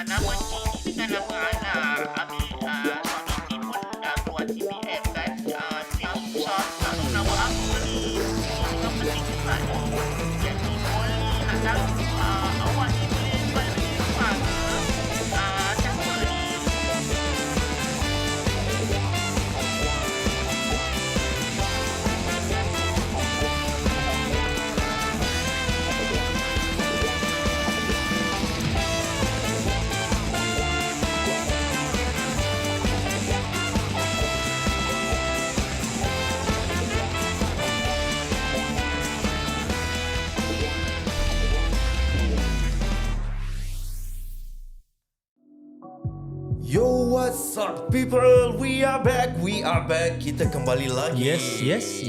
nama ni dengan nama anak. Habis Sony pun dah buat TBF kan. Yang susah nak tahu nama apa ni. Ini juga penting juga ni. Jadi boleh nak tahu awak ni boleh buat lebih rumah ke? Siapa ni? Yo, what's up people? We are back. Kita kembali lagi. Yes.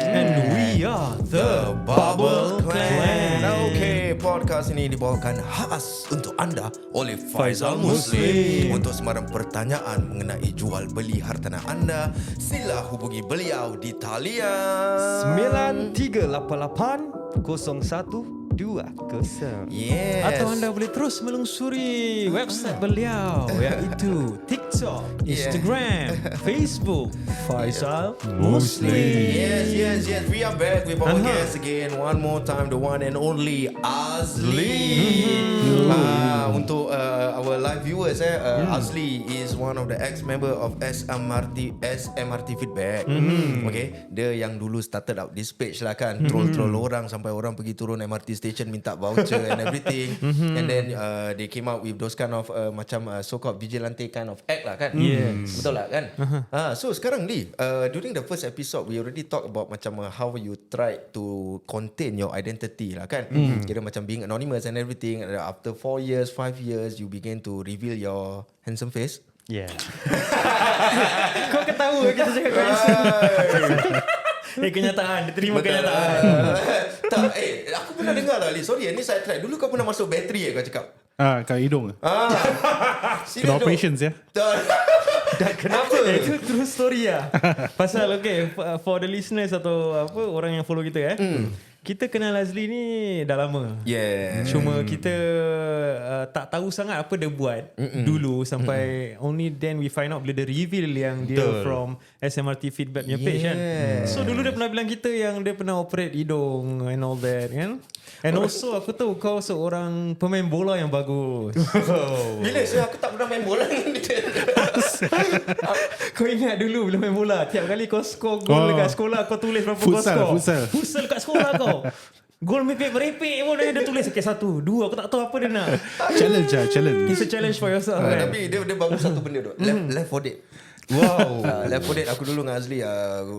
And we are the Bubble Bubble Clan. Clan. Okay, podcast ini dibawakan khas untuk anda oleh Faizal Muslim. Untuk sembarang pertanyaan mengenai jual beli hartanah anda, sila hubungi beliau di talian 9388 0120. Yes. Atau anda boleh terus melusuri website beliau, iaitu TikTok, Instagram, Facebook, Faizal Muslim. Yes. We are back with our guest again. One more time, the one and only Azly. Untuk our live viewers, Azly is one of the ex-member of SMRT Feedback. Okay, dia yang dulu started out this page lah kan, troll orang sampai orang pergi turun MRT station minta voucher and everything. And then they came out with those kind of macam so-called Vigilanteh kind of act lah kan. Yes. Betul lah kan. So sekarang ni during the first episode we already talk about macam how you try to contain your identity lah kan. Kira macam being anonymous and everything. After 4 years 5 years you begin to reveal your handsome face. Yeah. Kau ketawa kita cakap kau kenyataan. Dia terima kenyataan. Tak, aku pernah dengar lah Ali. Sorry, ni saya try. Dulu kau pernah masuk bateri kau cakap. Kat hidung. Serius Kena tu? operations ya. Dan kenapa? Itu true story lah. Pasal for the listeners atau apa orang yang follow kita kita kenal Azly ni dah lama. Cuma kita tak tahu sangat apa dia buat dulu sampai only then we find out bila dia reveal yang dia from SMRT Feedback punya page kan. So dulu dia pernah bilang kita yang dia pernah operate hidung and all that kan. And also aku tahu kau seorang pemain bola yang bagus. Bila aku tak pernah main bola dengan dia. Kau ingat dulu bila main bola, tiap kali kau score gol dekat sekolah kau tulis berapa kau score. Futsal kat sekolah kau. Gol merepek pun dia tulis 1, 2. Aku tak tahu apa dia nak. Challenge. It's a challenge for yourself. Tapi dia baru satu benda tu. Left for dead. Wow. Left for dead. Aku dulu dengan Azly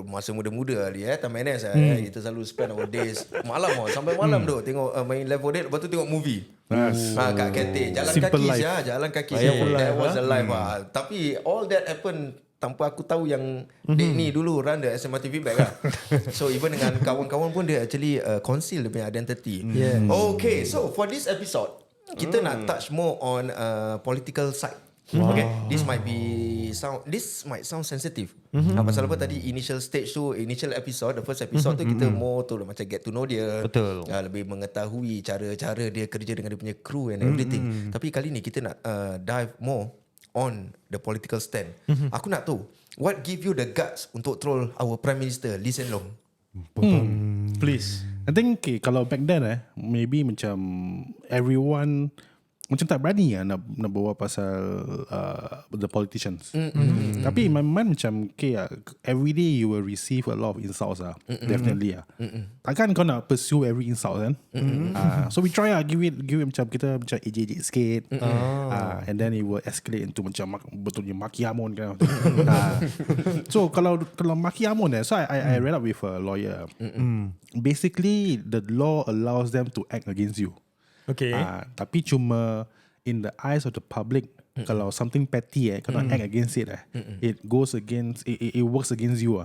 masa muda-muda Ali time NS kita selalu spend our days malam sampai malam tu tengok main Left for Dead, lepas tu tengok movie. Kat katil jalan Simple kaki life. Jalan kaki. That was the life. Tapi all that happened tanpa aku tahu yang Dek ni dulu run the SMRT Feedback lah. So even dengan kawan-kawan pun dia actually conceal dia punya identity. Okay, so for this episode kita nak touch more on political side. Okay, this might sound sensitive. Pasal apa tadi initial stage tu, initial episode, the first episode tu kita more tu macam get to know dia. Betul. Lebih mengetahui cara-cara dia kerja dengan dia punya crew and everything. Tapi kali ni kita nak dive more on the political stand. Aku nak tahu what give you the guts untuk troll our Prime Minister Lee Hsien Loong. Please. I think kalau back then maybe macam everyone macam tak berani nak bawa pasal the politicians. Tapi in my mind macam every day you will receive a lot of insults definitely takkan kau nak pursue every insult kan. So we try give it macam kita macam ejek sikit, and then it will escalate into macam betulnya maki hamon kan. So kalau maki hamon so I read up with a lawyer. Basically the law allows them to act against you. Okay. Tapi cuma in the eyes of the public, kalau something petty kalau act against it it goes against it works against you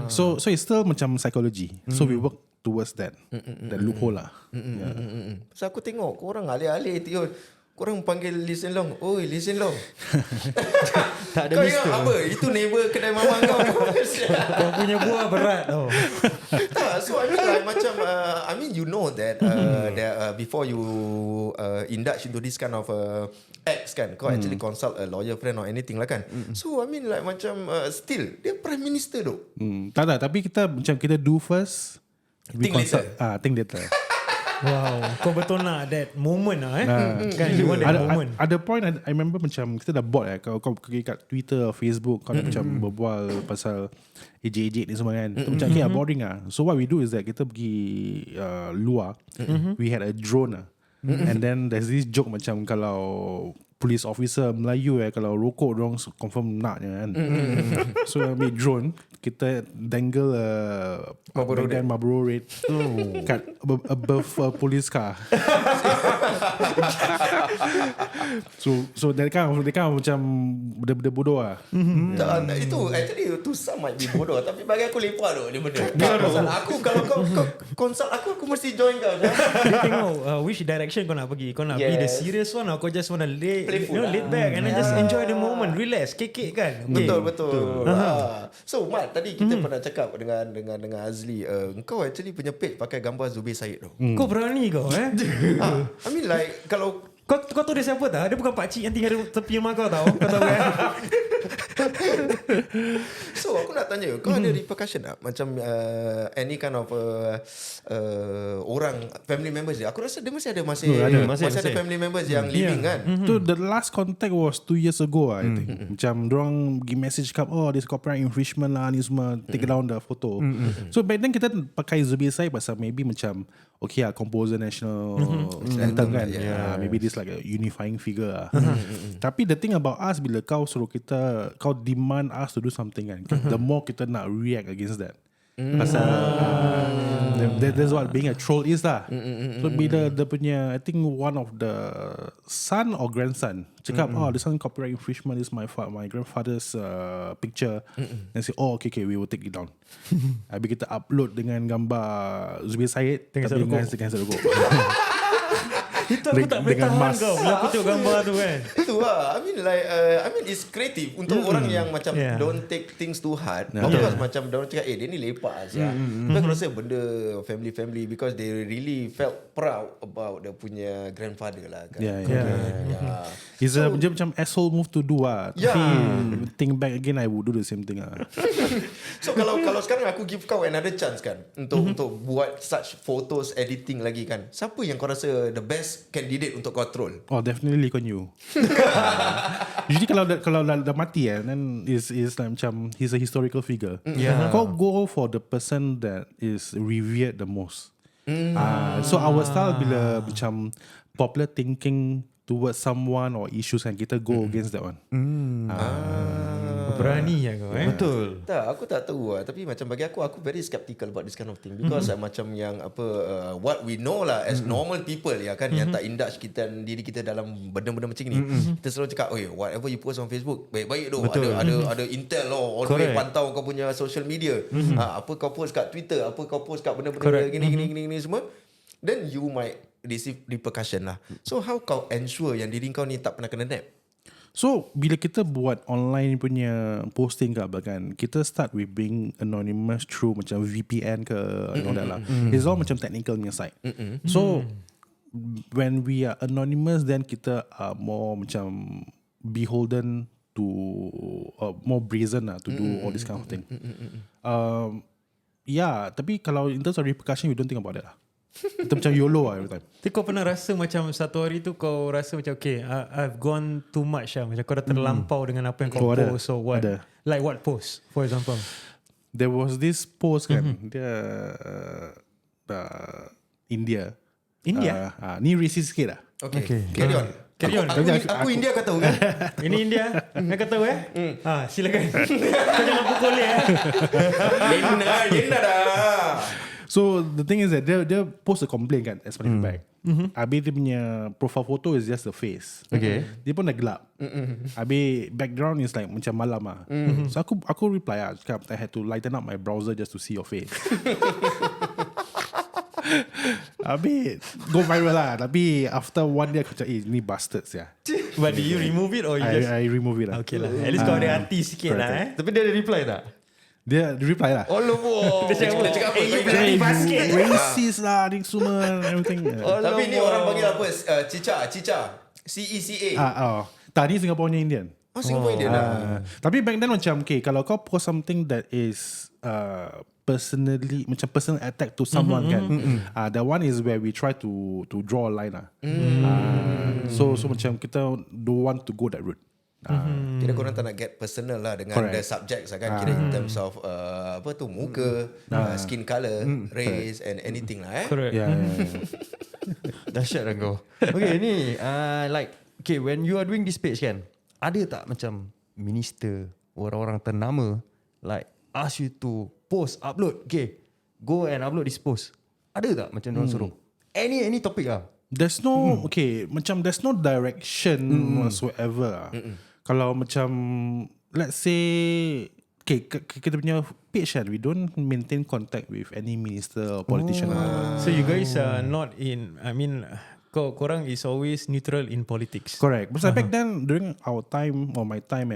so it's still macam psychology. So we work towards that loophole lah. So aku tengok korang alih-alih korang panggil listen long. Oi, listen long. Tak ada Kau mister. ingat apa? Itu neighbor kedai mama kau. Kau punya buah berat tau. Tak, so I mean like macam I mean you know that that before you indulge into this kind of acts kan, kau actually consult a lawyer friend or anything lah kan. So I mean like macam still dia prime minister tu. Tak, tapi kita macam kita do first. Think later. Think later. Wow, kau betul nak that moment lah kan, you want that moment. Ada point I remember macam kita dah buat kau pergi kat Twitter, Facebook, kau nak macam berbual pasal ejek-ejek ni semua kan. Tu macam boring lah. So what we do is that kita pergi luar. We had a drone and then there's this joke macam kalau police officer Melayu kalau rokok dorang confirm nak je kan. So ambil drone, kita dangle Marlboro Red kat above police car. so that kind macam benda-benda bodoh lah. Tak, itu actually to some might be bodoh, tapi bagi aku lepak tu dia benda. Aku kalau kau consult aku mesti join kau. Dia tengok which direction kau nak pergi. Kau nak be the serious one or kau just wanna laid back and then just enjoy the moment, relax, kekek kan. Betul. So Mat, tadi kita pernah cakap dengan Azly, kau actually punya page pakai gambar Zubir Said tu. Kau berani kau I mean like kalau Kau tahu dia siapa tak? Dia bukan pakcik yang tinggal di tepi rumah kau tahu. Kau tahu kan? So aku nak tanya, kau ada repercussion tak? Macam any kind of orang, family members dia. Aku rasa dia masih ada masih ada family members yang living kan. So the last contact was 2 years ago I think. Macam dorang pergi message kat, this copyright infringement lah ni semua, take down the photo. So back then kita pakai Zubir Said pasal maybe macam composer national anthem kan. Maybe this like a unifying figure lah. Tapi the thing about us, bila kau suruh kita, kau demand us to do something kan, the more kita nak react against that. Pasal that's what being a troll is lah. So bila dia punya, I think one of the son or grandson cakap, this one copyright infringement is my grandfather's picture, and say okay, we will take it down. Habis kita upload dengan gambar Zubir Said tapi dengan rokok. Itu aku tak boleh tahan kau bila aku tengok gambar tu kan. Itu lah. I mean it's creative untuk orang yang macam don't take things too hard. Because macam orang cakap dia ni lepak saja. Tapi aku rasa benda family because they really felt proud about dia punya grandfather lah kan. It's a macam asshole move to do lah. Tapi think back again, I would do the same thing lah. So kalau sekarang aku give kau another chance kan untuk buat such photos editing lagi kan, siapa yang kau rasa the best candidate untuk kau troll? Definitely Lee Kuan Yew. Usually kalau dah mati then is like macam he's a historical figure. Kau go for the person that is revered the most. So our style bila macam popular thinking towards someone or issues kan, kita go against that one. Berani ya kau Betul. Tak, aku tak tahu lah. Tapi macam bagi aku very skeptical about this kind of thing. Because macam yang what we know lah as normal people kan, yang tak indulge diri kita dalam benda-benda macam ni. Kita selalu cakap, whatever you post on Facebook, baik-baik tu. Ada intel all the way pantau kau punya social media. Apa kau post kat Twitter, apa kau post kat benda-benda gini semua. Then you might receive repercussion lah. So how kau ensure yang diri kau ni tak pernah kena nap? So bila kita buat online punya posting ke apa kan, kita start with being anonymous through macam VPN ke and all that lah. It's all macam technical punya side. So when we are anonymous, then kita are more macam beholden to more brazen lah to do all this kind of thing. Tapi kalau in terms of repercussion, we don't think about that lah. Kita macam YOLO lah every time. Tapi kau pernah rasa macam satu hari tu kau rasa macam I've gone too much lah, macam kau dah terlampau dengan apa yang kau post. So what? Like what post for example? There was this post kan, dia India. Ni racist sikit lah. Okay. Carry on. Aku India kau tahu kan? Ini India. Kau tahu silakan. Kau jangan pukul dia. Yenna dah. So the thing is that dia post a complaint kan, SMRT Feedback. Habis dia punya profile photo is just the face. Dia pun dah gelap. Habis background is like macam malam lah. So aku reply lah, cakap I had to lighten up my browser just to see your face. Habis go viral lah. Tapi after one day aku cakap, ni bastards ya. But did you remove it or you just I remove it lah. Okay lah. At least kau ada hati sikit lah Tapi dia ada reply tak? Dia reply lah. Oh lobo. Dia cakap apa? you bloody basket. Racist lah ni semua everything. Tapi ni orang panggil apa? Cica. CECA. Tak, ni Singapore punya Indian. Singapore Indian lah. Tapi back then macam kalau kau post something that is personally macam personal attack to someone kan, that one is where we try to draw a line lah. So macam kita don't want to go that route. Kira korang tak nak get personal lah dengan the subjects lah kan. Kira in terms of muka, skin colour, race and anything lah Correct. Dahsyat lah kau. Okay ni okay, when you are doing this page kan, ada tak macam minister, orang-orang ternama ask you to post, upload, okay, go and upload this post? Ada tak macam diorang suruh? Any topic lah? There's no macam there's no direction whatsoever. Kalau macam let's say kita punya page kan, we don't maintain contact with any minister or politician. So you guys are not in, I mean, korang is always neutral in politics. Correct. Because back then during our time or my time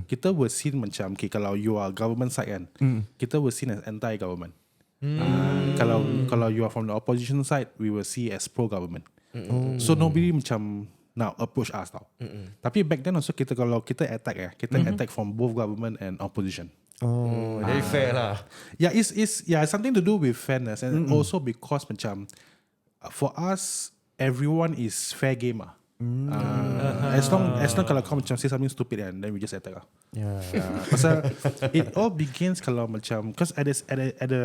kita were seen macam kalau you are government side kan, kita were seen as anti-government. Kalau you are from the opposition side, we will see as pro-government. So nobody macam now approach us tau. Tapi back then also kalau kita attack kita attack from both government and opposition. Oh, very fair lah. Yeah, it's something to do with fairness and also because macam for us everyone is fair game ah. As long kalau kau macam say something stupid kan, then we just attack lah. Pasal it all begins kalau macam because at the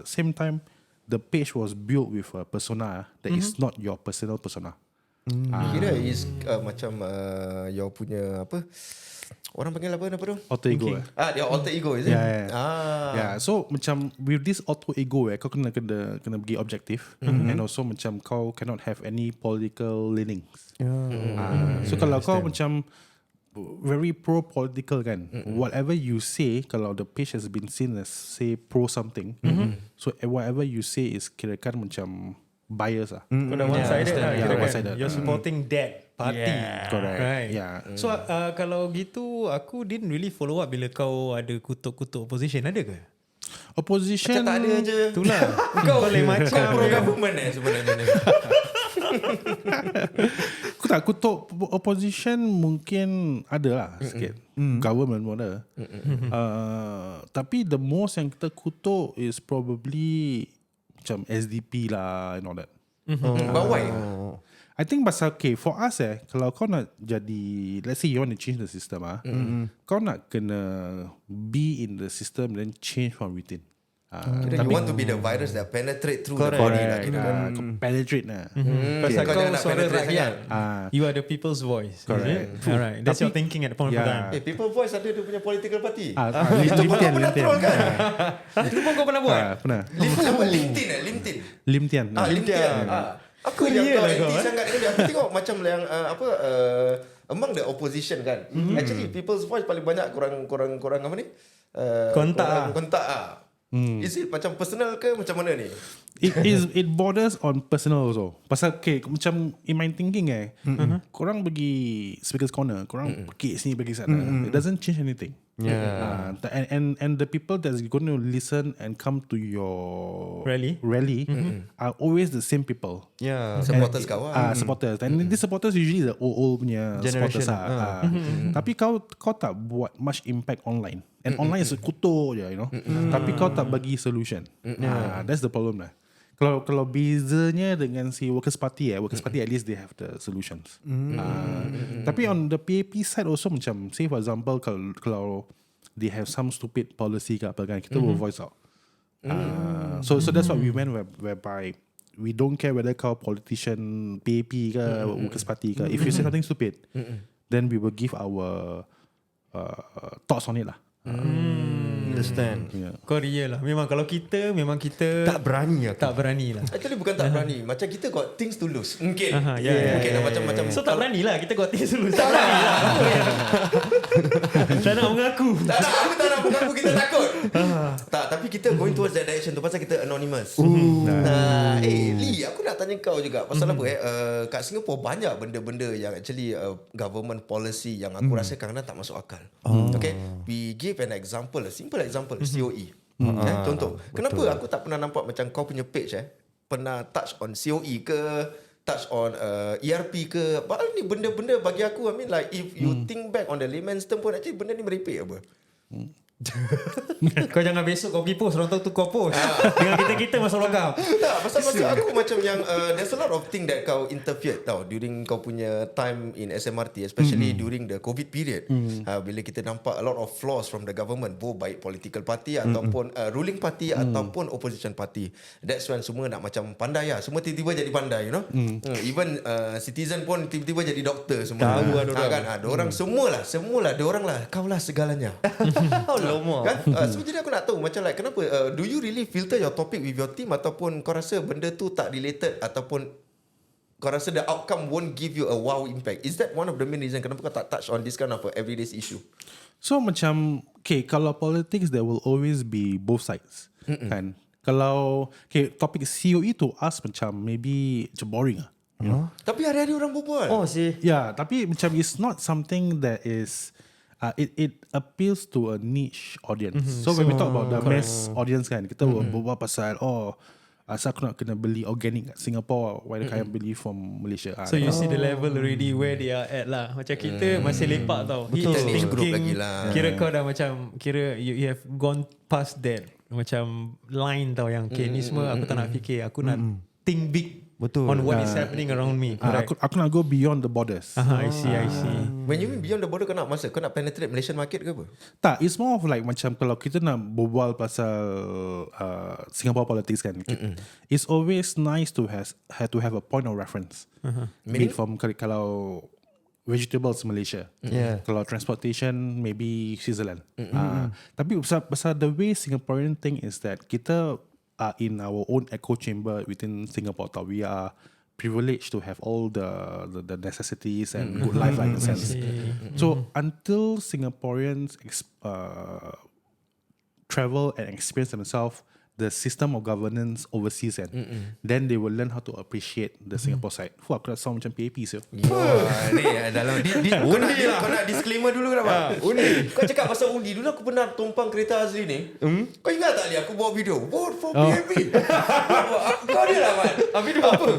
same time the page was built with a persona that is not your personal persona. Kira is macam your punya apa? Orang panggil apa tu? Alter ego. Dia alter ego is it? Yeah. So macam with this alter ego kau kena pergi objektif and also macam kau cannot have any political leanings. So kalau kau macam very pro political kan, whatever you say, kalau the page has been seen as say pro something, so whatever you say is kirakan macam bias lah. Kau dah one-sided lah. One-sided. You're supporting that party. Correct. Right. Yeah. So kalau gitu, aku didn't really follow up bila kau ada kutuk-kutuk opposition. Ada ke? Opposition Macam tak ada je. Itulah. Kau boleh macam pro-government sebenarnya ni. Aku tak kutuk opposition, mungkin ada lah sikit. Government pun ada. Tapi the most yang kita kutuk is probably macam SDP lah and all that. But why? I think pasal for us kalau kau nak jadi, let's say you want to change the system kau nak kena be in the system then change from within. You want to be the virus that penetrate through the body lah. Penetrate lah. pasal Kau kau jangan nak suara penetrate rakyat. sangat. You are the people's voice. Correct. Is it? Alright. That's your thinking at the point of time. People voice ada dia punya political party. Limtian. Itu pun kau pernah buat? Pernah. LinkedIn. Limtian. Apa yang kau anti sangat ni? Aku tengok macam yang among the opposition kan. Actually people's voice paling banyak korang apa ni? Kontak. Is it macam personal ke macam mana ni? It borders on personal also. Pasal macam in my thinking korang pergi speaker's corner, korang pergi sini pergi sana, it doesn't change anything. And the people that's going to listen and come to your rally are always the same people. Supporters kau lah. Supporters. And these supporters usually the old punya generation. supporters Tapi kau tak buat much impact online. And online is kutuk je, you know. Tapi kau tak bagi solution. That's the problem lah. Kalau bezanya dengan si Workers' Party Workers' Party at least they have the solutions. Tapi on the PAP side also macam say for example kalau they have some stupid policy ke apa kan, kita will voice out. So that's what we went whereby we don't care whether kau politician PAP ke Workers' Party ke, if you say something stupid then we will give our thoughts on it lah. Understand. Kau real lah. Memang kalau kita Tak berani aku. tak berani lah. Actually bukan tak berani. Macam kita got things to lose. Mungkin. Mungkin macam So tak berani lah. Kita got things dulu. Tak berani lah. Tak nak mengaku. Aku tak nak mengaku kita takut. Tak, tapi kita going towards that direction tu pasal kita anonymous. Lee, aku nak tanya kau juga pasal apa kat Singapore banyak benda-benda yang actually government policy yang aku rasa kadang-kadang tak masuk akal. Okay, we give an example, a simple example, COE. Contoh, kenapa aku tak pernah nampak macam kau punya page pernah touch on COE ke, touch on ERP ke. Padahal ni benda-benda bagi aku, I mean like if you think back on the layman's term pun actually benda ni merepek apa. Kau jangan besok kau pergi post, orang tahu tu kau post. Dengan kita masuk logam. Tak, pasal aku macam yang there's a lot of thing that kau interfered tau during kau punya time in SMRT, especially during the COVID period. Bila kita nampak a lot of flaws from the government, baik political party ataupun ruling party ataupun opposition party. That's when semua nak macam pandai lah. Semua tiba-tiba jadi pandai, you know. Even citizen pun tiba-tiba jadi doktor semua. Tahu lah kan, diorang semualah diorang lah, kau lah segalanya. Kan? So jadi aku nak tahu macam like kenapa do you really filter your topic with your team ataupun kau rasa benda tu tak related ataupun kau rasa the outcome won't give you a wow impact? Is that one of the main reason kenapa kau tak touch on this kind of everyday issue? So macam kalau politics there will always be both sides. Kan? Kalau topik COE to us macam maybe macam boring lah. You know? Tapi hari-hari orang berbual. Yeah, tapi macam it's not something that is it appeals to a niche audience. So when we talk about the mass audience kan, kita berbual pasal asal aku nak kena beli organic kat Singapore, why can't I beli from Malaysia. So you see the level already where they are at lah. Macam kita masih lepak tau. He is Niche group thinking, lagi lah. kira kau dah macam, kira you have gone past that macam line tau yang ni semua aku tak nak fikir. Aku nak think big. Betul. On what is happening around me. Aku nak go beyond the borders. I see. When you mean beyond the border, kau nak masuk, kau nak penetrate Malaysian market ke apa? Tak, it's more of like macam kalau kita nak berbual pasal Singapore politics kan, it's always nice to have a point of reference. Maybe from kalau vegetables Malaysia, kalau transportation maybe Switzerland. Tapi pasal the way Singaporean think is that kita in our own echo chamber within Singapore. We are privileged to have all the necessities and good life in a sense. So until Singaporeans travel and experience themselves the system of governance overseas kan, then they will learn how to appreciate the Singapore side. Aku nak sound macam PAP so. Ni dalam kau nak disclaimer dulu kenapa? Undi. Kau cakap pasal undi. Dulu aku pernah tumpang kereta Azly ni. Kau ingat tak Ali aku buat video vote for PAP? Kau dia lah man. Video apa?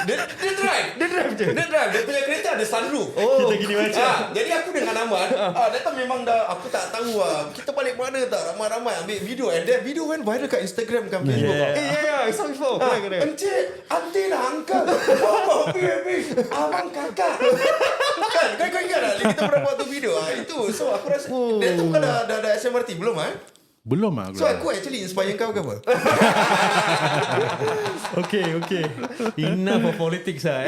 Dia drive je. Dia punya kereta ada sunroof. Kita gini macam. Jadi aku dengan Ahmad, datang memang dah aku tak tahu kita balik mana tak ramai-ramai ambil video and that video went viral kat Instagram kan Facebook. I saw before. Encik, auntie lah uncle. Bapak PAP, abang kakak. Kan, kau ingat tak kita pernah buat tu video itu. So aku rasa dia tu kan dah SMRT belum Belum lah. So aku actually inspire kau ke apa? Okay. Enough of politics lah.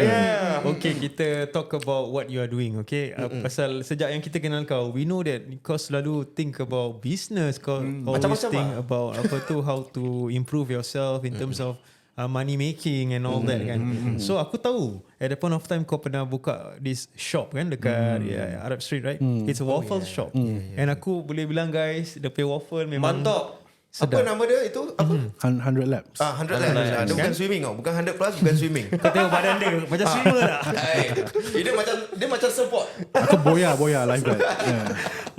Okay, kita talk about what you are doing. Okay, pasal sejak yang kita kenal kau, we know that kau selalu think about business. Kau always think about how to improve yourself in terms of money making and all that kan. So aku tahu at the point of time kau pernah buka this shop kan dekat Arab Street, right? It's a waffle shop. And aku boleh bilang guys, the pay waffle memang Mantap. Apa nama dia itu? Apa? 100 laps. 100 laps. Dia bukan swimming tau. Bukan 100 plus, bukan swimming. kau tengok badan dia macam swimmer tak? Dia macam support. Aku boya lifeguard.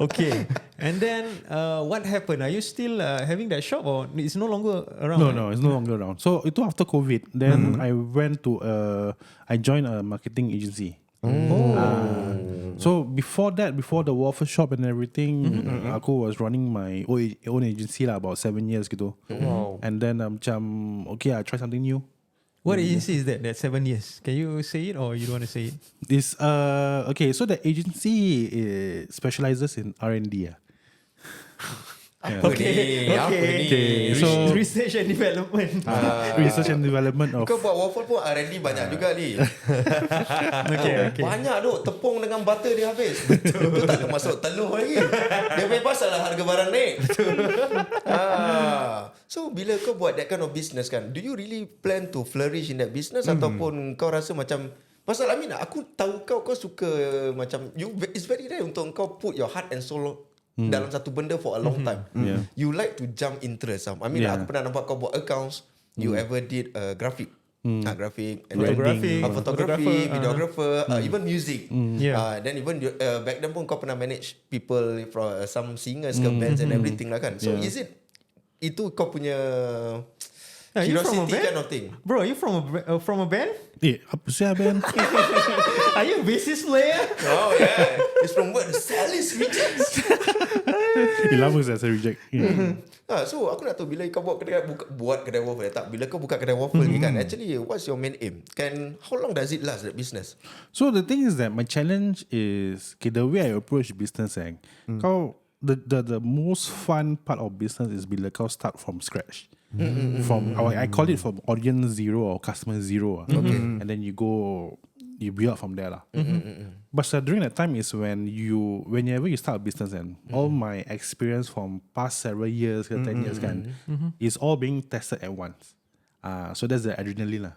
Okay. And then what happened? Are you still having that shop or it's no longer around? No, it's no longer around. So itu after COVID, then I went to I joined a marketing agency. So before the waffle shop and everything, aku was running my own agency lah about 7 years gitu. And then macam I try something new. What agency is that? That 7 years. Can you say it or you don't want to say it? This so the agency specializes in R&D. Apa ni? Apa ni? So- Research and development. Research and development of Kau buat waffle pun R&D banyak juga ni. Okay. Banyak tu. Tepung dengan butter dia habis. Betul. Tu tak ada masuk telur lagi. Dia punya pasal lah harga barang naik. So bila kau buat that kind of business kan, do you really plan to flourish in that business ataupun kau rasa macam, pasal I mean aku tahu kau suka macam it's very rare untuk kau put your heart and soul dalam satu benda for a long time. You like to jump interest. I mean aku pernah nampak kau buat accounts. You ever did graphic, graphic, and photography, videographer, even music. Then even back then pun kau pernah manage people from some singers ke bands and everything lah kan. So is it itu kau punya You from a curiosity band? kind of thing? Bro, you from a band? apa sih Ben? Are you a bassist player? Oh yeah, it's from where the Salis rejects. Lama saya reject. So aku nak tahu bila kau buat kedai waffle tak, bila kau buka kedai waffle ni kan, actually what's your main aim? How long does it last, that business? So the thing is that my challenge is the way I approach business kau the most fun part of business is bila kau start from scratch. From I call it from audience zero or customer zero. Okay. And then you build up from there lah. But during that time is whenever you start a business all my experience from past several years, 10 years kan, is all being tested at once. So that's the adrenaline lah.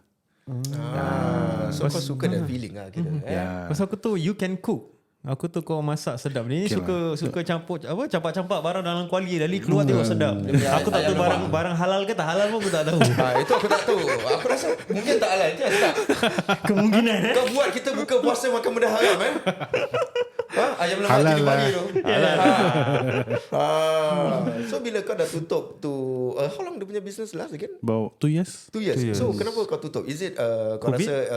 So kau suka that feeling lah kira. Pasal aku tu you can cook. Aku tu kau masak sedap. Ni suka campur campak-campak barang dalam kuali dari keluar tengok sedap. Aku tak tahu barang halal ke tak halal pun aku tak tahu. Itu aku tak tahu. Aku rasa mungkin tak halal. Itu tak. Kemungkinan Kau buat kita buka puasa makan benda haram ayam lemak Halal cili padi lah. tu. So bila kau dah tutup tu, how long dia punya business last again? About 2 years. 2 years. So kenapa kau tutup? Is it kau COVID? rasa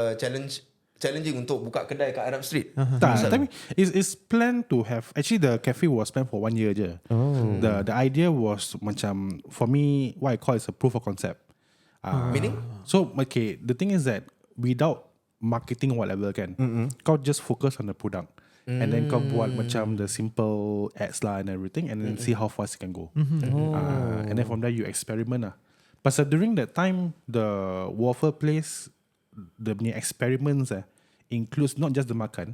challenging untuk buka kedai kat Arab Street? Tak, tapi it's planned to have. Actually, the cafe was planned for 1 year je. The idea was macam, for me, what I call is a proof of concept. Meaning? So okay, the thing is that without marketing whatever kan, kau just focus on the product. And then kau buat macam the simple ads lah and everything, and then see how fast it can go. And then from there you experiment lah. But during that time, the waffle place, the punya experiments includes not just the makan,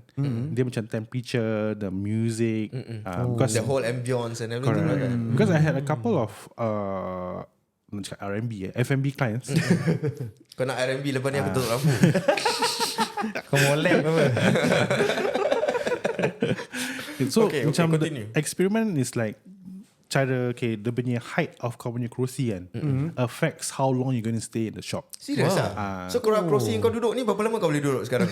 dia macam temperature, the music, because The whole ambience and everything like that. because I had a couple of R&B, F&B clients. Kau nak R&B lepas ni aku tutup lampu. Kau molek apa? So Okay, macam the continue. experiment is like cara the punya height of kau punya kerusi kan affects how long you going to stay in the shop. Serius So korang crossing kau duduk ni, berapa lama kau boleh duduk sekarang?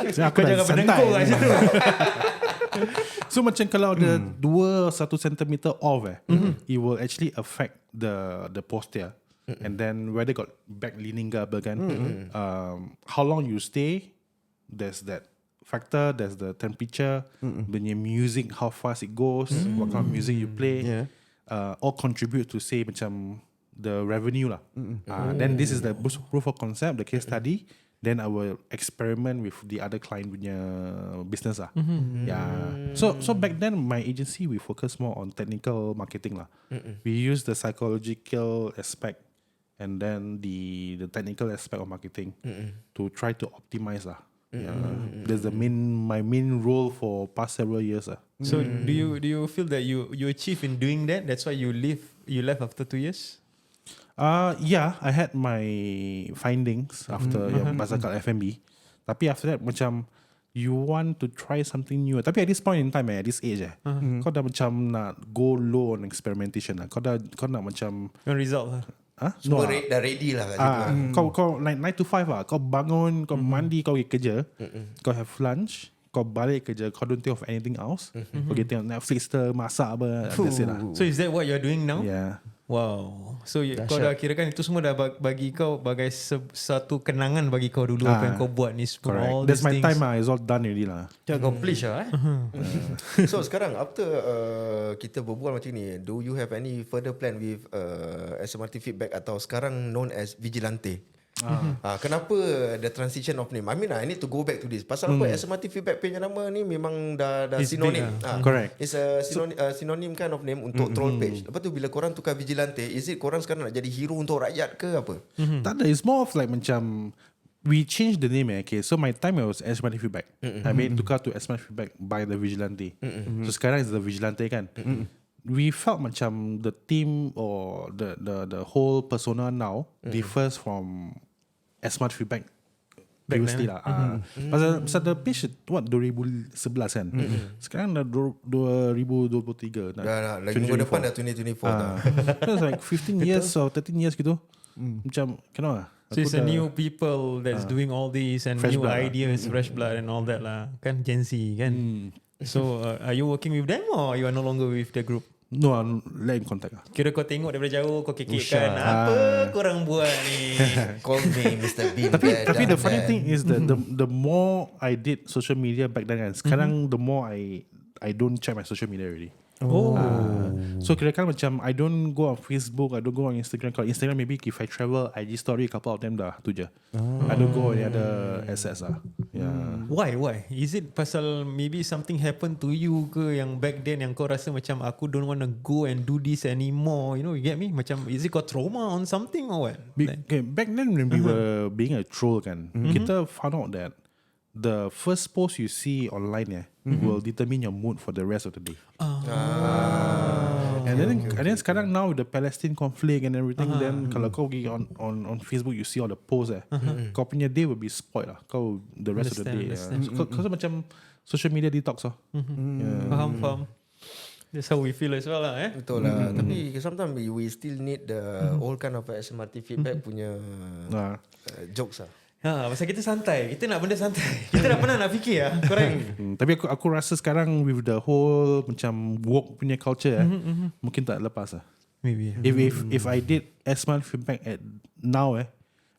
So, aku Kau jangan berdengkur kat situ. So macam kalau ada 1 centimeter off it will actually affect the posture. And then whether got back leaning ke apa kan, how long you stay, there's that factor, there's the temperature, the music, how fast it goes, what kind of music you play, all contribute to say macam the revenue lah. Then this is the proof of concept, the case study. Then I will experiment with the other client punya business lah. So back then my agency we focus more on technical marketing lah. We use the psychological aspect and then the technical aspect of marketing to try to optimize lah. That's my main role for past several years. So do you feel that you achieve in doing that? That's why you left after 2 years? Yeah, I had my findings after yang pasal kat F&B. Tapi after that macam you want to try something new. Tapi at this point in time at this age kau dah macam nak go low on experimentation lah. Kau nak macam Result lah. Semua dah ready lah kat situ. Kau like 9 to 5 lah. Kau bangun, kau mandi, kau pergi kerja, kau have lunch, kau balik kerja, kau don't think of anything else. Kau pergi tengok Netflix ke, masak apa, that's it lah. So is that what you're doing now? Yeah. Wow. So kau dah kira kan itu semua dah bagi kau bagai satu kenangan bagi kau dulu apa yang kau buat ni semua. All That's these my things. time lah. It's all done already lah. Dah accomplish lah So sekarang after kita berbual macam ni, do you have any further plan with SMRT Feedback atau sekarang known as Vigilanteh? Kenapa the transition of name? I mean, I need to go back to this. Pasal apa SMRT Feedback punya nama ni memang dah It's sinonim. big, Correct. It's a synonym kind of name untuk troll page. Lepas tu bila korang tukar Vigilanteh, is it korang sekarang nak jadi hero untuk rakyat ke apa? Tak ada. It's more of like macam we changed the name. Okay, so my time it was SMRT Feedback. I mean tukar to SMRT Feedback by the Vigilanteh. So sekarang is the Vigilanteh kan. We felt macam the team or the whole persona now differs from SMRT Feedback previously lah. Pasal the page 2011 kan. Sekarang dah 2023. Dah lagi minggu depan dah 2024 dah. It's like 15 years or 13 years gitu. Macam kenapa? So it's a new people that's doing all this and Fresh new blood ideas, fresh blood and all that lah. Kan Gen Z kan. So are you working with them or you are no longer with the group? No, let in contact lah. Kira kau tengok daripada jauh, kau kekekkan apa korang buat ni. Call me Mr. Bean. Tapi the funny thing is that the more I did social media back then kan, sekarang the more I don't check my social media already. So kira-kira macam I don't go on Facebook, I don't go on Instagram. Kalau Instagram maybe if I travel IG story, couple of them dah tu je. I don't go any other assets lah. Yeah. Why? Is it pasal maybe something happened to you ke yang back then yang kau rasa macam aku don't want to go and do this anymore, you know, you get me? Macam is it kau trauma on something or what? Okay, back then when we were being a troll kan, kita found out that the first post you see online will determine your mood for the rest of the day. And then sekarang now with the Palestine conflict and everything, then kalau kau pergi on Facebook you see all the posts kau punya day will be spoiled lah. Kau the rest of the day. So, kau macam social media detox lah. Faham. That's how we feel as well lah. Betul lah. Tapi sometimes we still need the all kind of SMRT Feedback punya jokes lah. Pasal kita santai. Kita nak benda santai. Kita dah pernah nak fikir lah. Correct. Tapi aku rasa sekarang with the whole macam woke punya culture mungkin tak lepas lah. Maybe. If I did SMRT Feedback at now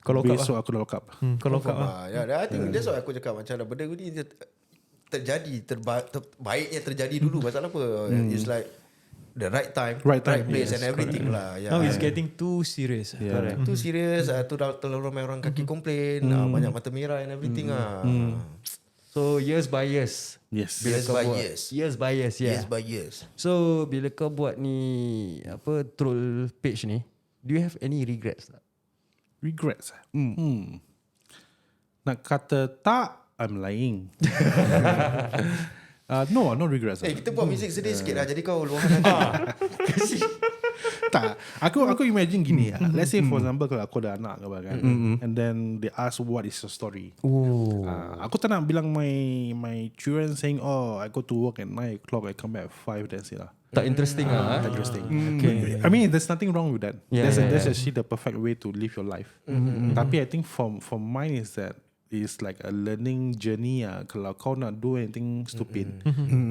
kau lock up besok aku dah lock up. Kau lock up lah. I think that's why aku cakap macam benda ni terjadi baiknya terjadi dulu. Pasal apa? It's like the right time, right place, and everything lah. Now it's getting too serious. Too serious. Tu dah terlalu ramai orang kaki komplain, banyak mata merah and everything lah. So years by years. Yes. Bila Years kau by buat- years. Years by years, yeah. Years by years. So bila kau buat ni apa troll page ni, do you have any regrets tak? Regrets. Nak kata tak, I'm lying. No regrets. Kita buat muzik sedih sikit lah. Jadi kau luahan nanti. Tak. Aku imagine gini lah. Let's say for example kalau aku ada anak ke apa kan, and then they ask what is your story. Aku tak nak bilang my children saying I go to work at 9 o'clock, I come back at 5. That's it lah. Tak interesting lah. Tak interesting. Okay. I mean there's nothing wrong with that. Yeah, That's actually the perfect way to live your life. Tapi I think for mine is that it's like a learning journey kalau kau nak do anything stupid,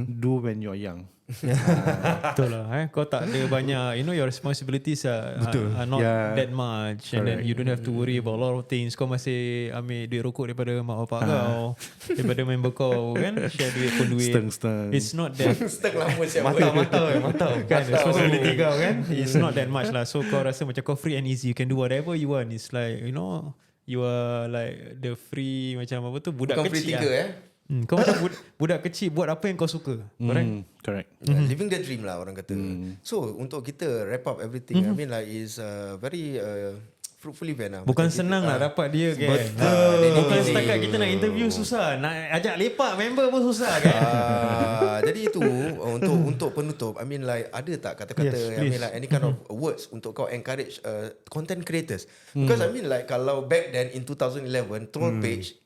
do when you're young. Betul lah. Kau tak ada banyak, you know, your responsibilities are not that much. And then you don't have to worry about a lot of things. Kau masih ambil duit rokok daripada mak bapak kau, daripada member kau kan, share duit pun duit. Steng. It's not that Steng lama siapa. Mata kan, responsibility kau kan. It's not that much lah. So kau rasa macam kau free and easy, you can do whatever you want. It's like, you know, you are like the free macam apa tu, budak Bukan kecil free thinker lah. Kau macam budak kecil buat apa yang kau suka. Correct. Living the dream lah orang kata. So untuk kita wrap up everything, I mean like is very fruitful event lah. Bukan Macam senang kita, lah dapat dia kan. Bukan setakat kita nak interview susah, nak ajak lepak member pun susah kan. Jadi itu untuk penutup, I mean like ada tak kata-kata, Yes, I mean please. like any kind of words untuk kau encourage content creators? Because I mean like kalau back then in 2011 troll page,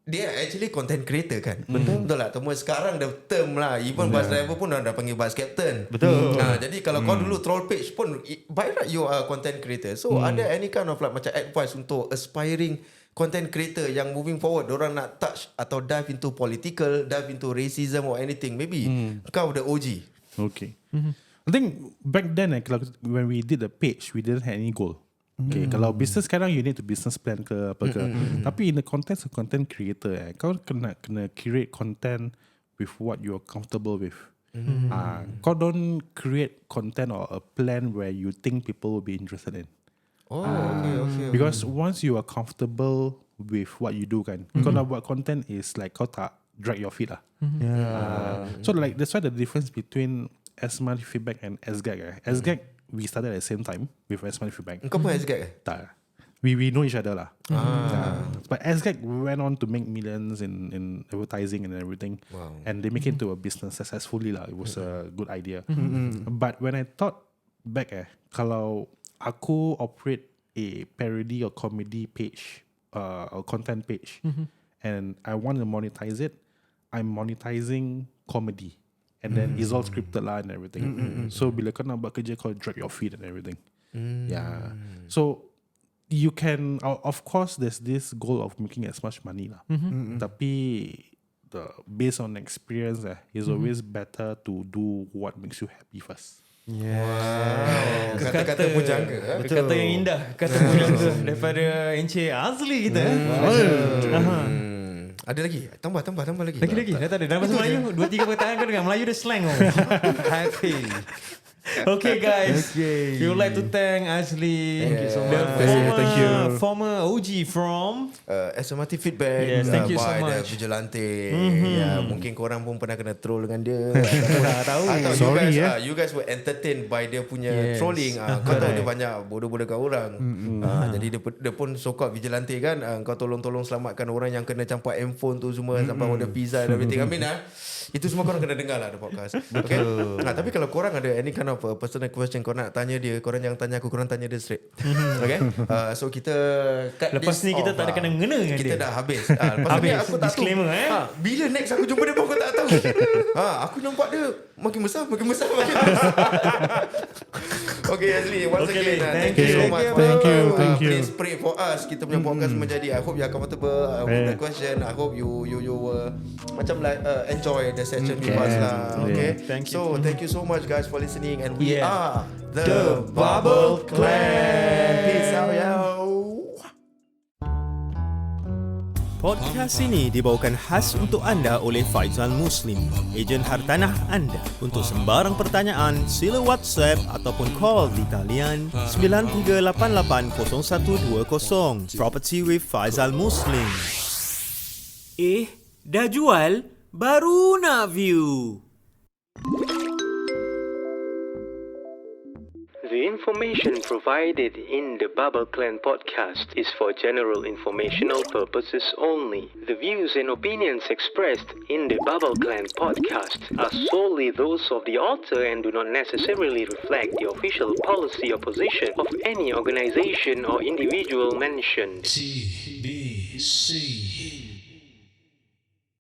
dia actually content creator kan. Betul lah. Temu sekarang the term lah. Even bus driver pun dah panggil bus captain. Betul. Jadi kalau kau dulu troll page pun, by right you are content creator. So ada any kind of like macam advice untuk aspiring content creator yang moving forward, diorang nak touch atau dive into political, dive into racism or anything. Maybe kau the OG. Okay. I think back then when we did the page, we didn't have any goal. Okay, kalau business sekarang you need to business plan ke apa ke. Tapi in the context of content creator, kau kena create content with what you're comfortable with. Kau don't create content or a plan where you think people will be interested in. Okay. Because once you are comfortable with what you do kan, kau nak buat content is like kau tak drag your feet lah. So like that's why the difference between SMRT Feedback and SGAG. SGAG we started at the same time with SMRT Feedback. Kau pun SGAG? Tak. We know each other lah. But SGAG went on to make millions in advertising and everything. Wow. And they make it to a business successfully lah. It was a good idea. But when I thought back kalau aku operate a parody or comedy page or content page and I want to monetize it, I'm monetizing comedy. And then it's all scripted lah and everything. So bila kau nak buat kerja, kau drag your feet and everything. Yeah. So you can, of course, there's this goal of making as much money lah. Tapi based on experience, it's always better to do what makes you happy first. Wow. Kata-kata pujangga. Kata yang indah. Kata pujangga daripada Encik Azly kita. Ada lagi? Tambah lagi. Lagi. Dah tak ada. Dalam bahasa Melayu 2-3 perkataan kau dengar. Melayu dah slang. Happy. Okay guys, we would like to thank Azly, Thank you so the much. former OG from SMRT Feedback. Yes, thank you so by much. the Vigilanteh. Mungkin korang pun pernah kena troll dengan dia. tahu. Atau Sorry, you guys were entertained by dia punya trolling. Kau tahu dia banyak bodoh-bodohkan orang. Jadi dia pun so-called Vigilanteh kan. Kau tolong selamatkan orang yang kena campak handphone tu semua sampai order pizza dan everything. Amin itu semua korang kena dengar lah the podcast. Okay. Tapi kalau korang ada any kind of personal question kau nak tanya dia, korang jangan tanya aku, korang tanya dia straight. Okay. So kita cut Lepas this ni kita off, tak ada kena-ngena dengan kita dia. dah habis. Lepas ni aku tak Disclaimer, tahu bila next aku jumpa dia pun aku tak tahu. Aku nampak dia makin besar. Okay Azly, once again thank you so much. Thank you. Please pray for us. Kita punya podcast menjadi, I hope you are comfortable with the question. I hope you macam like enjoy the session with us lah. Okay. Thank you. So thank you so much guys for listening, and we Yeah. are the Bubble Clan. Peace out yo. Podcast ini dibawakan khas untuk anda oleh Faizal Muslim, ejen hartanah anda. Untuk sembarang pertanyaan, sila WhatsApp ataupun call di talian 93880120. Property with Faizal Muslim. Dah jual? Baru nak view. The information provided in the Bubble Clan podcast is for general informational purposes only. The views and opinions expressed in the Bubble Clan podcast are solely those of the author and do not necessarily reflect the official policy or position of any organization or individual mentioned. TBC.